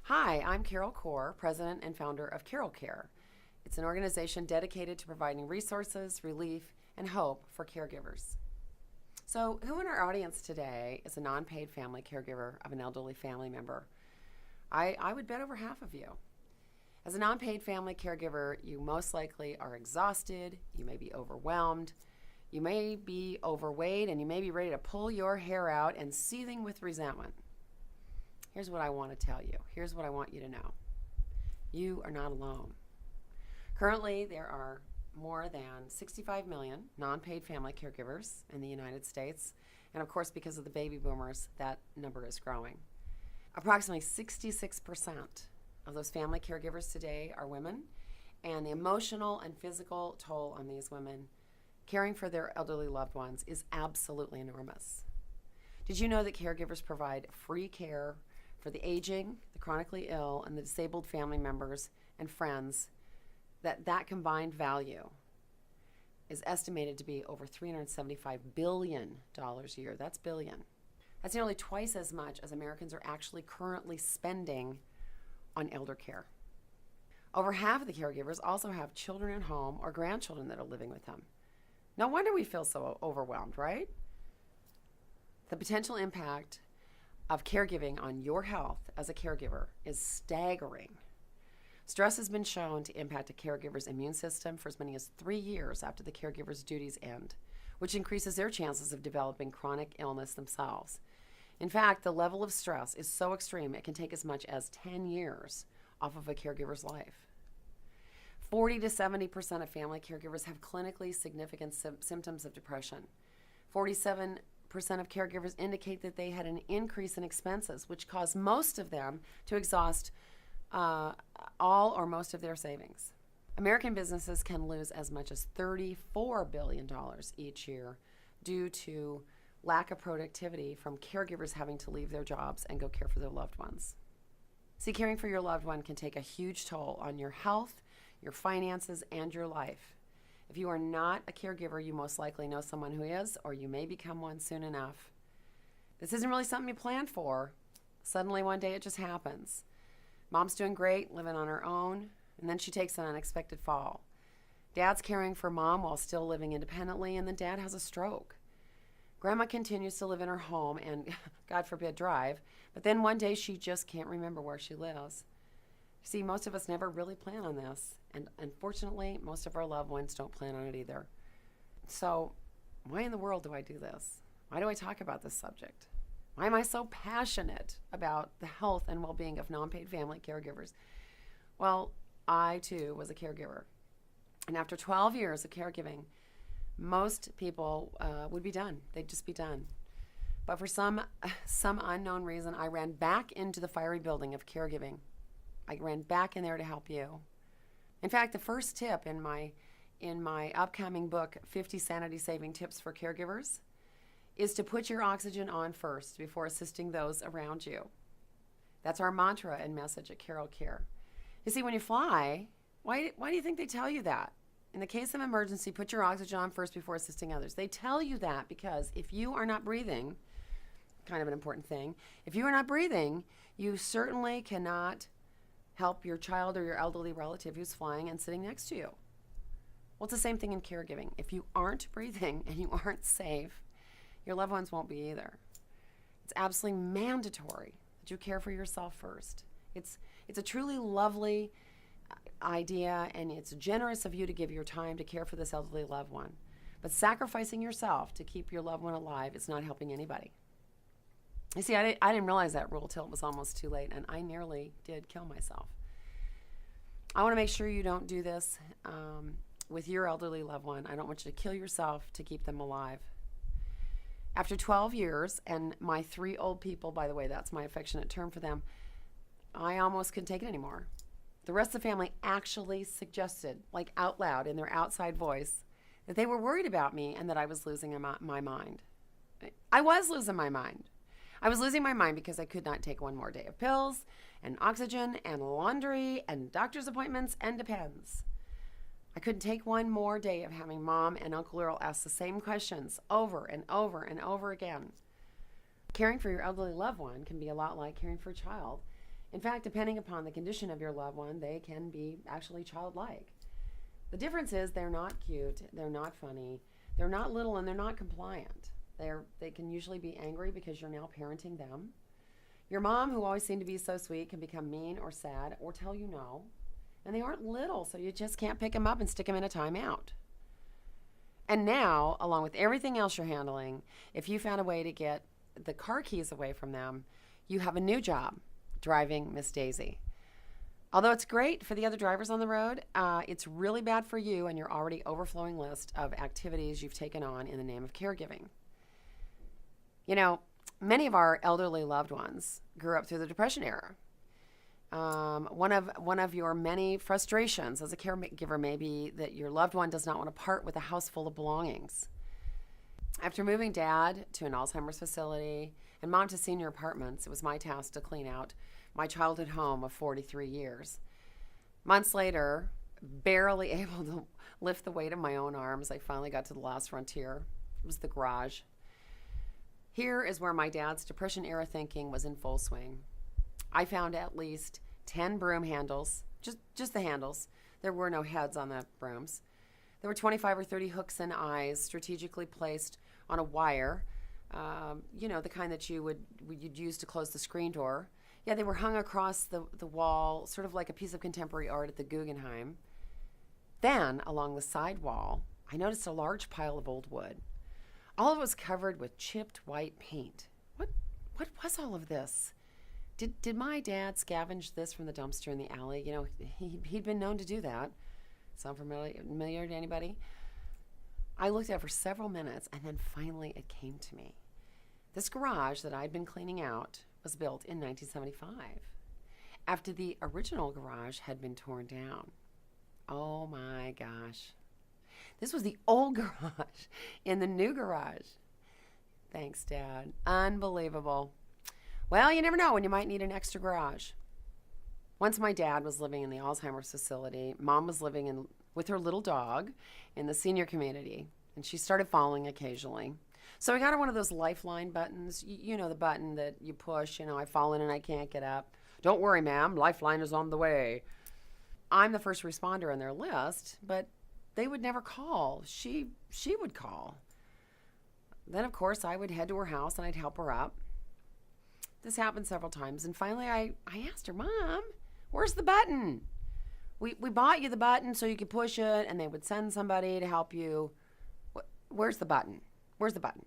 Hi, I'm CarolCARE, President and founder of CarolCARE. It's an organization dedicated to providing resources, relief, and hope for caregivers. So, who in our audience today is a non-paid family caregiver of an elderly family member? I would bet over half of you. As a non-paid family caregiver, you most likely are exhausted, you may be overwhelmed, you may be overweight, and you may be ready to pull your hair out and seething with resentment. Here's what I want to tell you. Here's what I want you to know. You are not alone. Currently, there are more than 65 million non-paid family caregivers in the United States. And of course, because of the baby boomers, that number is growing. Approximately 66% of those family caregivers today are women, and the emotional and physical toll on these women caring for their elderly loved ones is absolutely enormous. Did you know that caregivers provide free care for the aging, the chronically ill, and the disabled family members and friends? That combined value is estimated to be over $375 billion a year. That's billion. That's nearly twice as much as Americans are actually currently spending on elder care. Over half of the caregivers also have children at home or grandchildren that are living with them. No wonder we feel so overwhelmed, right? The potential impact of caregiving on your health as a caregiver is staggering. Stress has been shown to impact a caregiver's immune system for as many as 3 years after the caregiver's duties end, which increases their chances of developing chronic illness themselves. In fact, the level of stress is so extreme it can take as much as 10 years off of a caregiver's life. 40 to 70% of family caregivers have clinically significant symptoms of depression. 47% of caregivers indicate that they had an increase in expenses, which caused most of them to exhaust all or most of their savings. American businesses can lose as much as $34 billion each year due to lack of productivity from caregivers having to leave their jobs and go care for their loved ones. See, caring for your loved one can take a huge toll on your health, your finances, and your life. If you are not a caregiver, you most likely know someone who is, or you may become one soon enough. This isn't really something you planned for. Suddenly one day it just happens. Mom's doing great, living on her own, and then she takes an unexpected fall. Dad's caring for mom while still living independently, and then dad has a stroke. Grandma continues to live in her home and, God forbid, drive, but then one day she just can't remember where she lives. See, most of us never really plan on this, and unfortunately, most of our loved ones don't plan on it either. So, why in the world do I do this? Why do I talk about this subject? Why am I so passionate about the health and well-being of non-paid family caregivers? Well, I too was a caregiver. And after 12 years of caregiving, most people would be done. They'd just be done. But for some unknown reason, I ran back into the fiery building of caregiving. I ran back in there to help you. In fact, the first tip in my upcoming book, 50 Sanity-Saving Tips for Caregivers, is to put your oxygen on first before assisting those around you. That's our mantra and message at CarolCARE. You see, when you fly, why do you think they tell you that? In the case of emergency, put your oxygen on first before assisting others. They tell you that because if you are not breathing, kind of an important thing, if you are not breathing, you certainly cannot help your child or your elderly relative who's flying and sitting next to you. Well, it's the same thing in caregiving. If you aren't breathing and you aren't safe, your loved ones won't be either. It's absolutely mandatory that you care for yourself first. It's a truly lovely idea, and it's generous of you to give your time to care for this elderly loved one. But sacrificing yourself to keep your loved one alive is not helping anybody. You see, I didn't realize that rule till it was almost too late, and I nearly did kill myself. I want to make sure you don't do this with your elderly loved one. I don't want you to kill yourself to keep them alive. After 12 years, and my 3 old people, by the way, that's my affectionate term for them, I almost couldn't take it anymore. The rest of the family actually suggested, like out loud in their outside voice, that they were worried about me and that I was losing my mind. I was losing my mind. I was losing my mind because I could not take one more day of pills and oxygen and laundry and doctor's appointments and Depends. I couldn't take one more day of having Mom and Uncle Earl ask the same questions over and over and over again. Caring for your elderly loved one can be a lot like caring for a child. In fact, depending upon the condition of your loved one, they can be actually childlike. The difference is they're not cute, they're not funny, they're not little, and they're not compliant. They can usually be angry because you're now parenting them. Your mom, who always seemed to be so sweet, can become mean or sad or tell you no. And they aren't little, so you just can't pick them up and stick them in a timeout. And now, along with everything else you're handling, if you found a way to get the car keys away from them, you have a new job, driving Miss Daisy. Although it's great for the other drivers on the road, it's really bad for you and your already overflowing list of activities you've taken on in the name of caregiving. You know, many of our elderly loved ones grew up through the Depression era. One of your many frustrations as a caregiver may be that your loved one does not want to part with a house full of belongings. After moving Dad to an Alzheimer's facility and Mom to senior apartments, it was my task to clean out my childhood home of 43 years. Months later, barely able to lift the weight of my own arms, I finally got to the last frontier. It was the garage. Here is where my dad's Depression-era thinking was in full swing. I found at least 10 broom handles, just the handles. There were no heads on the brooms. There were 25 or 30 hooks and eyes strategically placed on a wire, the kind that you'd use to close the screen door. Yeah, they were hung across the wall, sort of like a piece of contemporary art at the Guggenheim. Then, along the side wall, I noticed a large pile of old wood. All of it was covered with chipped white paint. What was all of this? Did my dad scavenge this from the dumpster in the alley? You know, he'd been known to do that. Sound familiar to anybody? I looked at it for several minutes, and then finally it came to me. This garage that I'd been cleaning out was built in 1975, after the original garage had been torn down. Oh my gosh. This was the old garage in the new garage. Thanks, Dad. Unbelievable. Well, you never know when you might need an extra garage. Once my dad was living in the Alzheimer's facility, Mom was living with her little dog in the senior community, and she started falling occasionally. So I got her one of those lifeline buttons. You know, the button that you push, I've fallen and I can't get up. Don't worry, ma'am, lifeline is on the way. I'm the first responder on their list, but they would never call. She would call. Then, of course, I would head to her house and I'd help her up. This happened several times, and finally I asked her, Mom, where's the button? We bought you the button so you could push it, and they would send somebody to help you. Where's the button? Where's the button?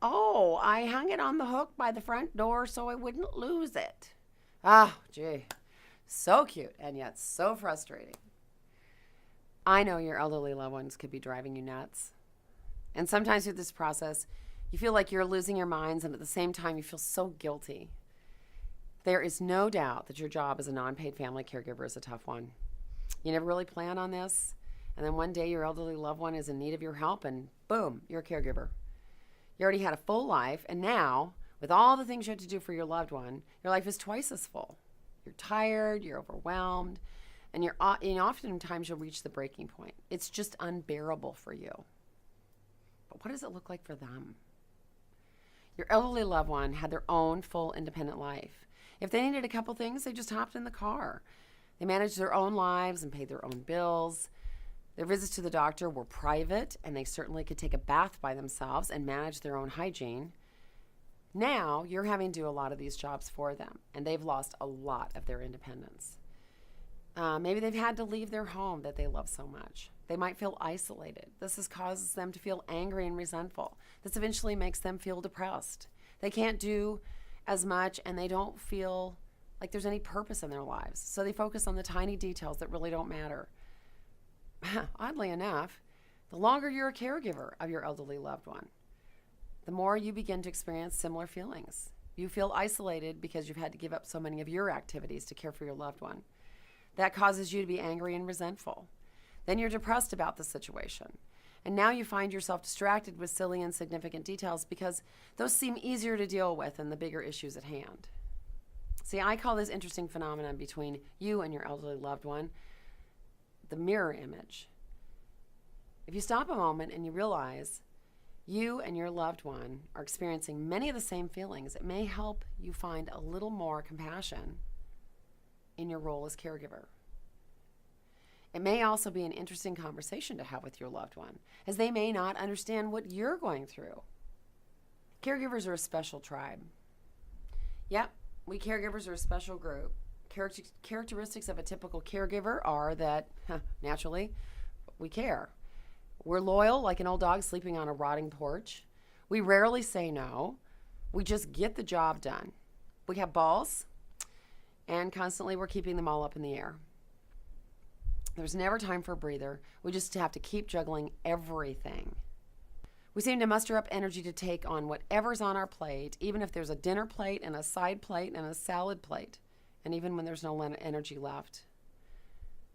Oh, I hung it on the hook by the front door so I wouldn't lose it. Ah, gee, so cute and yet so frustrating. I know your elderly loved ones could be driving you nuts. And sometimes through this process, you feel like you're losing your minds, and at the same time, you feel so guilty. There is no doubt that your job as a non-paid family caregiver is a tough one. You never really plan on this, and then one day your elderly loved one is in need of your help, and boom, you're a caregiver. You already had a full life, and now, with all the things you had to do for your loved one, your life is twice as full. You're tired, you're overwhelmed, and oftentimes you'll reach the breaking point. It's just unbearable for you. But what does it look like for them? Your elderly loved one had their own full independent life. If they needed a couple things, they just hopped in the car. They managed their own lives and paid their own bills. Their visits to the doctor were private, and they certainly could take a bath by themselves and manage their own hygiene. Now, you're having to do a lot of these jobs for them, and they've lost a lot of their independence. Maybe they've had to leave their home that they love so much. They might feel isolated. This causes them to feel angry and resentful. This eventually makes them feel depressed. They can't do as much, and they don't feel like there's any purpose in their lives. So they focus on the tiny details that really don't matter. Oddly enough, the longer you're a caregiver of your elderly loved one, the more you begin to experience similar feelings. You feel isolated because you've had to give up so many of your activities to care for your loved one. That causes you to be angry and resentful. Then you're depressed about the situation. And now you find yourself distracted with silly, insignificant details because those seem easier to deal with than the bigger issues at hand. See, I call this interesting phenomenon between you and your elderly loved one the mirror image. If you stop a moment and you realize you and your loved one are experiencing many of the same feelings, it may help you find a little more compassion in your role as caregiver. It may also be an interesting conversation to have with your loved one, as they may not understand what you're going through. Caregivers are a special tribe. Yep, we caregivers are a special group. Characteristics of a typical caregiver are that, naturally, we care. We're loyal, like an old dog sleeping on a rotting porch. We rarely say no. We just get the job done. We have balls, and constantly we're keeping them all up in the air. There's never time for a breather. We just have to keep juggling everything. We seem to muster up energy to take on whatever's on our plate, even if there's a dinner plate and a side plate and a salad plate, and even when there's no energy left.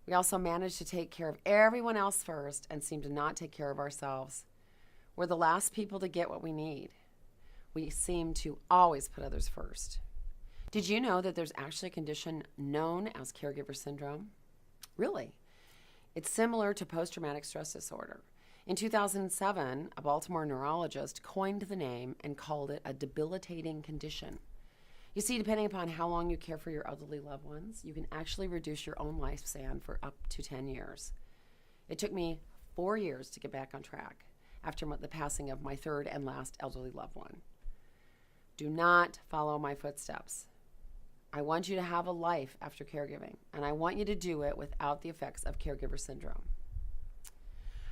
We also manage to take care of everyone else first and seem to not take care of ourselves. We're the last people to get what we need. We seem to always put others first. Did you know that there's actually a condition known as caregiver syndrome? Really? It's similar to post-traumatic stress disorder. In 2007, a Baltimore neurologist coined the name and called it a debilitating condition. You see, depending upon how long you care for your elderly loved ones, you can actually reduce your own lifespan for up to 10 years. It took me 4 years to get back on track after the passing of my third and last elderly loved one. Do not follow my footsteps. I want you to have a life after caregiving, and I want you to do it without the effects of caregiver syndrome.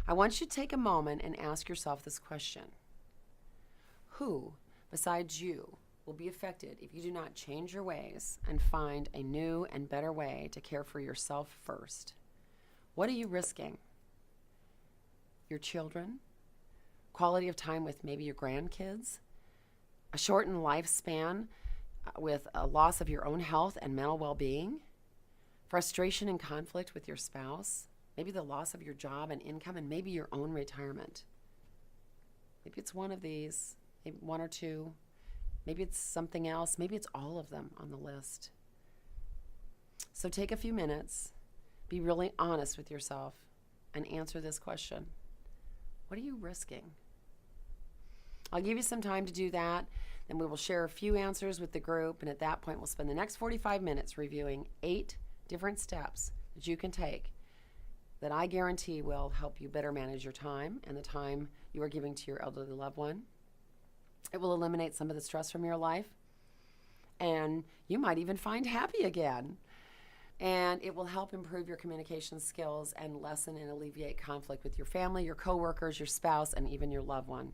I want you to take a moment and ask yourself this question. Who, besides you, will be affected if you do not change your ways and find a new and better way to care for yourself first? What are you risking? Your children? Quality of time with maybe your grandkids? A shortened lifespan with a loss of your own health and mental well-being? Frustration and conflict with your spouse? Maybe the loss of your job and income, and maybe your own retirement. Maybe it's one of these, maybe one or two. Maybe it's something else. Maybe it's all of them on the list. So take a few minutes, be really honest with yourself, and answer this question. What are you risking? I'll give you some time to do that, then we will share a few answers with the group, and at that point we'll spend the next 45 minutes reviewing 8 different steps that you can take that I guarantee will help you better manage your time and the time you are giving to your elderly loved one. It will eliminate some of the stress from your life, and you might even find happy again. And it will help improve your communication skills and lessen and alleviate conflict with your family, your coworkers, your spouse, and even your loved one.